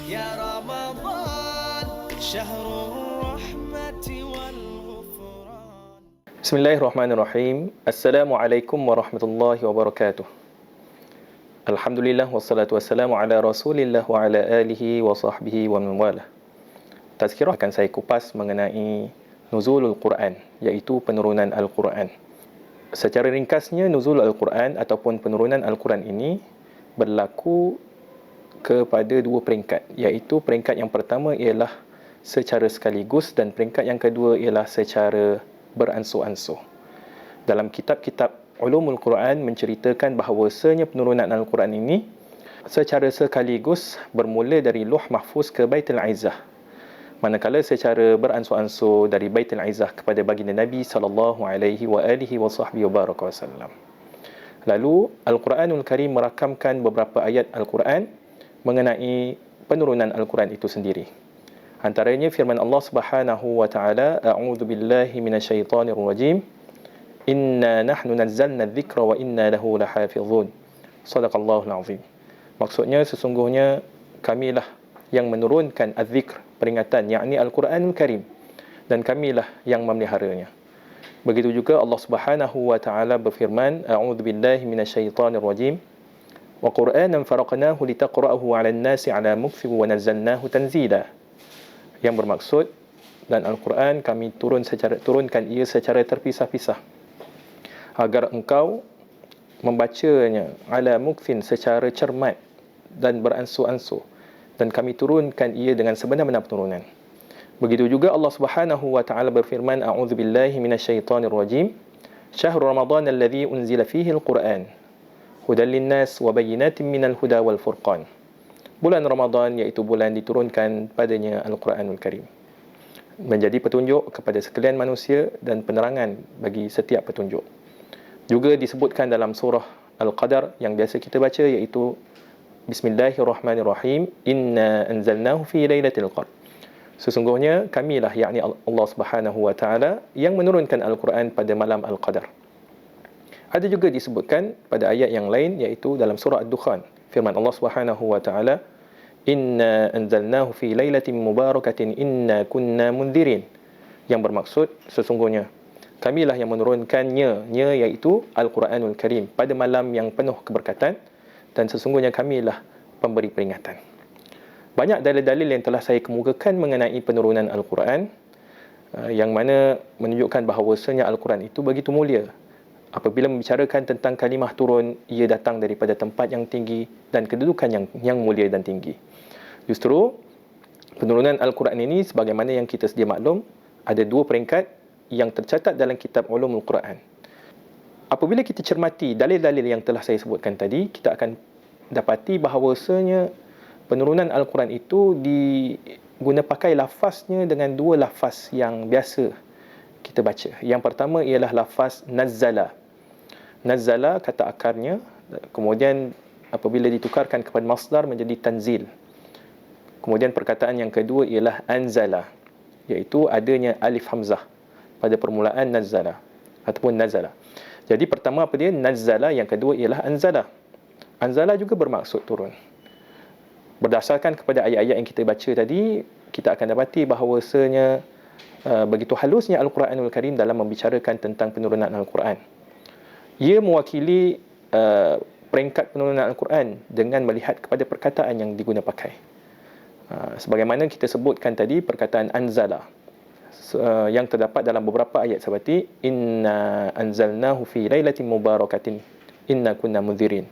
يا رمضان شهر الرحمة والغفران. Bismillahirrahmanirrahim. Assalamualaikum warahmatullahi wabarakatuh. Alhamdulillah wassalatu wassalamu ala Rasulillah wa ala alihi wa sahbihi wa man walah. Tazkirah akan saya kupas mengenai nuzulul Quran, iaitu penurunan Al-Quran. Secara ringkasnya, nuzul Al-Quran ataupun penurunan Al-Quran ini berlaku kepada dua peringkat, iaitu peringkat yang pertama ialah secara sekaligus dan peringkat yang kedua ialah secara beransur-ansur. Dalam kitab-kitab Ulumul Quran menceritakan bahawasanya penurunan Al-Quran ini secara sekaligus bermula dari Lauh Mahfuz ke Baitul Izzah, manakala secara beransur-ansur dari Baitul Izzah kepada baginda Nabi sallallahu alaihi wa alihi wasallam. Lalu Al-Quranul Karim merakamkan beberapa ayat Al-Quran mengenai penurunan Al-Quran itu sendiri. Antaranya firman Allah Subhanahu wa taala, a'udzu billahi minasyaitonir rajim. Inna nahnu nazzalna adh-dhikra wa inna lahu lahafizun. Shadaqallahul azim. Maksudnya sesungguhnya kamilah yang menurunkan adz-dzikr, peringatan, yakni Al-Quranul Karim, dan kamilah yang memeliharanya. Begitu juga Allah Subhanahu wa taala berfirman, a'udzu billahi minasyaitonir rajim. Wa Qur'anan faraqnahu litaqra'ahu 'alan nasi 'ala mukthib wa nazzalnahu tanzila. Yang bermaksud, dan Al-Quran kami turunkan ia secara terpisah-pisah agar engkau membacanya ala mukthin, secara cermat dan beransur-ansur, dan kami turunkan ia dengan sebenar-benar turunan. Begitu juga Allah Subhanahu wa taala berfirman, a'udzu billahi minasyaitonir rajim. Syahrul Ramadan alladzi unzila fihi al-Quran hudan linnas wa bayyinatin minal huda wal furqan. Bulan Ramadan iaitu bulan diturunkan padanya Al-Quranul Karim, menjadi petunjuk kepada sekalian manusia dan penerangan bagi setiap petunjuk. Juga disebutkan dalam surah Al-Qadar yang biasa kita baca, iaitu Bismillahirrahmanirrahim, Inna anzalnahu fi lailatul qadr. Sesungguhnya kamilah, yakni Allah Subhanahu wa taala, yang menurunkan Al-Quran pada malam Al-Qadar. Ada juga disebutkan pada ayat yang lain, iaitu dalam surah Ad-Dukhan, firman Allah Subhanahu wa taala, Inna anzalnahu fi lailatin mubarakatin inna kunna mundzirin. Yang bermaksud sesungguhnya kamilah yang menurunkannya, iaitu Al-Quranul Karim, pada malam yang penuh keberkatan, dan sesungguhnya kamilah pemberi peringatan. Banyak dalil-dalil yang telah saya kemukakan mengenai penurunan Al-Quran, yang mana menunjukkan bahawasanya Al-Quran itu begitu mulia. Apabila membicarakan tentang kalimah turun, ia datang daripada tempat yang tinggi dan kedudukan yang mulia dan tinggi. Justru penurunan Al-Quran ini, sebagaimana yang kita sedia maklum, ada dua peringkat yang tercatat dalam kitab Ulumul Quran. Apabila kita cermati dalil-dalil yang telah saya sebutkan tadi, kita akan dapati bahawasanya penurunan Al-Quran itu diguna pakai lafaznya dengan dua lafaz yang biasa kita baca. Yang pertama ialah lafaz nazzala. Nazzala kata akarnya, kemudian apabila ditukarkan kepada masdar menjadi tanzil. Kemudian perkataan yang kedua ialah anzala, iaitu adanya alif hamzah pada permulaan nazzala ataupun nazala. Jadi pertama apa dia? Nazzala. Yang kedua ialah anzala. Anzala juga bermaksud turun. Berdasarkan kepada ayat-ayat yang kita baca tadi, kita akan dapati bahawasanya begitu halusnya Al-Quranul Karim dalam membicarakan tentang penurunan Al-Quran. Ia mewakili peringkat penurunan Al-Quran dengan melihat kepada perkataan yang diguna pakai. Sebagaimana kita sebutkan tadi, perkataan anzala yang terdapat dalam beberapa ayat seperti Inna anzalnahu fi lailatin mubarakatin inna kunna mundzirin.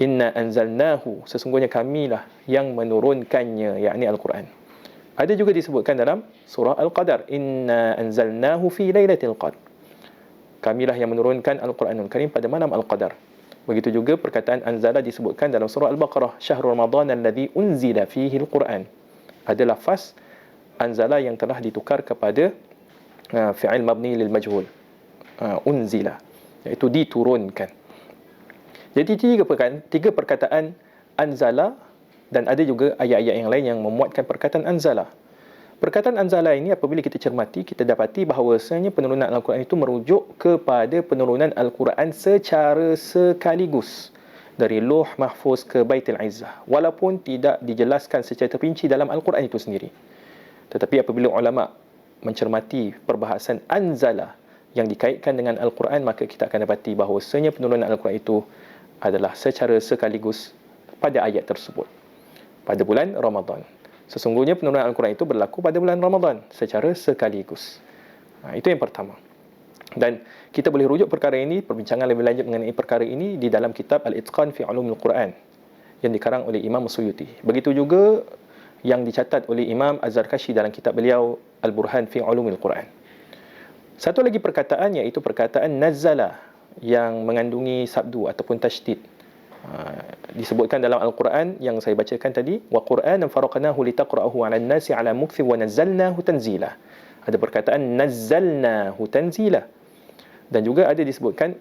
Inna anzalnahu, sesungguhnya kamilah yang menurunkannya, yakni Al-Quran. Ada juga disebutkan dalam surah Al-Qadar, Inna anzalnahu fi lailatul qadr. Kamilah yang menurunkan Al-Quranul Karim pada malam Al-Qadar. Begitu juga perkataan anzala disebutkan dalam surah Al-Baqarah, Syahrul Ramadan alladzi unzila fihi al-Quran. Ada lafaz anzala yang telah ditukar kepada fi'il mabni lil majhul, unzila, iaitu diturunkan. Jadi tiga perkataan anzala, dan ada juga ayat-ayat yang lain yang memuatkan perkataan anzala. Perkataan anzala ini apabila kita cermati, kita dapati bahawasanya penurunan Al-Quran itu merujuk kepada penurunan Al-Quran secara sekaligus. dari Lauh Mahfuz ke Baitul Izzah, walaupun tidak dijelaskan secara terperinci dalam Al-Quran itu sendiri. Tetapi apabila ulama mencermati perbahasan anzala yang dikaitkan dengan Al-Quran, maka kita akan dapati bahawasanya penurunan Al-Quran itu adalah secara sekaligus pada ayat tersebut, pada bulan Ramadan. Sesungguhnya penurunan Al-Quran itu berlaku pada bulan Ramadan secara sekaligus. Itu yang pertama. Dan kita boleh rujuk perkara ini, perbincangan lebih lanjut mengenai perkara ini di dalam kitab Al-Itqan fi Ulumil Quran yang dikarang oleh Imam Suyuti. Begitu juga yang dicatat oleh Imam Az-Zarkashi dalam kitab beliau Al-Burhan fi Ulumil Quran. Satu lagi perkataan, iaitu perkataan nazzala yang mengandungi sabdu ataupun tasydid. Disebutkan dalam Al-Quran yang saya bacakan tadi, wa Qur'anan faraqnahu litaqra'ahu 'alan nasi 'ala mukthi wa nazzalnahu tanzila. Ada perkataan nazzalnahu tanzila. Dan juga ada disebutkan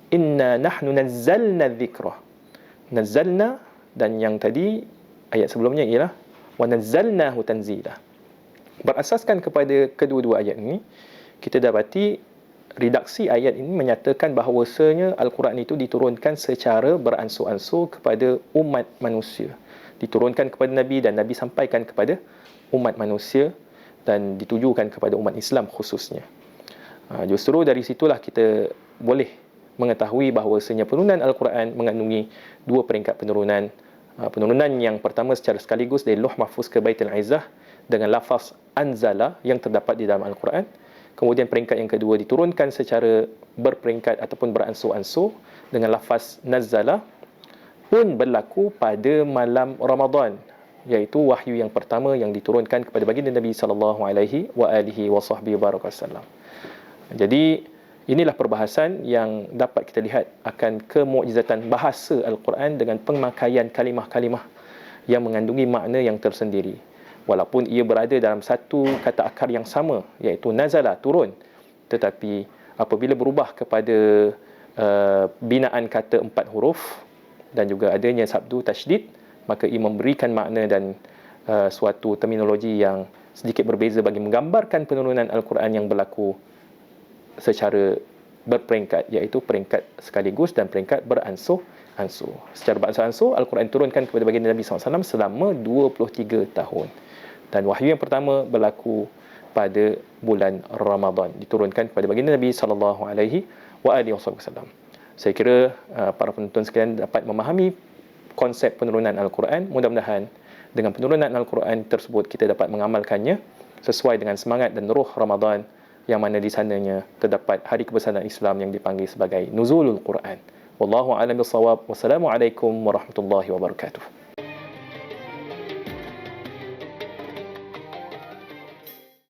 inna nahnu nazzalna dzikra. Nazzalna, dan yang tadi ayat sebelumnya ialah wa nazzalnahu tanzila. Berasaskan kepada kedua-dua ayat ini, kita dapati redaksi ayat ini menyatakan bahawasanya Al-Quran itu diturunkan secara beransur-ansur kepada umat manusia. Diturunkan kepada Nabi dan Nabi sampaikan kepada umat manusia dan ditujukan kepada umat Islam khususnya. Justru dari situlah kita boleh mengetahui bahawasanya penurunan Al-Quran mengandungi dua peringkat penurunan. Penurunan yang pertama secara sekaligus dari Lauh Mahfuz ke Baitul Izzah dengan lafaz anzala yang terdapat di dalam Al-Quran. Kemudian peringkat yang kedua diturunkan secara berperingkat ataupun beransur-ansur dengan lafaz nazzala, pun berlaku pada malam Ramadan, iaitu wahyu yang pertama yang diturunkan kepada baginda Nabi sallallahu alaihi wa alihi wasallam. Jadi inilah perbahasan yang dapat kita lihat akan kemukjizatan bahasa Al-Quran dengan pemakaian kalimah-kalimah yang mengandungi makna yang tersendiri. Walaupun ia berada dalam satu kata akar yang sama, iaitu nazala, turun, tetapi apabila berubah kepada binaan kata 4 huruf dan juga adanya sabdu tasydid, maka ia memberikan makna dan suatu terminologi yang sedikit berbeza bagi menggambarkan penurunan Al-Quran yang berlaku secara berperingkat, iaitu peringkat sekaligus dan peringkat beransur-ansur. Secara beransur-ansur, Al-Quran turunkan kepada baginda Nabi SAW selama 23 tahun. Dan wahyu yang pertama berlaku pada bulan Ramadan, diturunkan kepada baginda Nabi SAW. Saya kira para penonton sekalian dapat memahami konsep penurunan Al-Quran. Mudah-mudahan dengan penurunan Al-Quran tersebut kita dapat mengamalkannya sesuai dengan semangat dan ruh Ramadan, yang mana di sananya terdapat hari kebesaran Islam yang dipanggil sebagai Nuzulul Quran. Wallahu a'lam bissawab. Wassalamualaikum warahmatullahi wabarakatuh.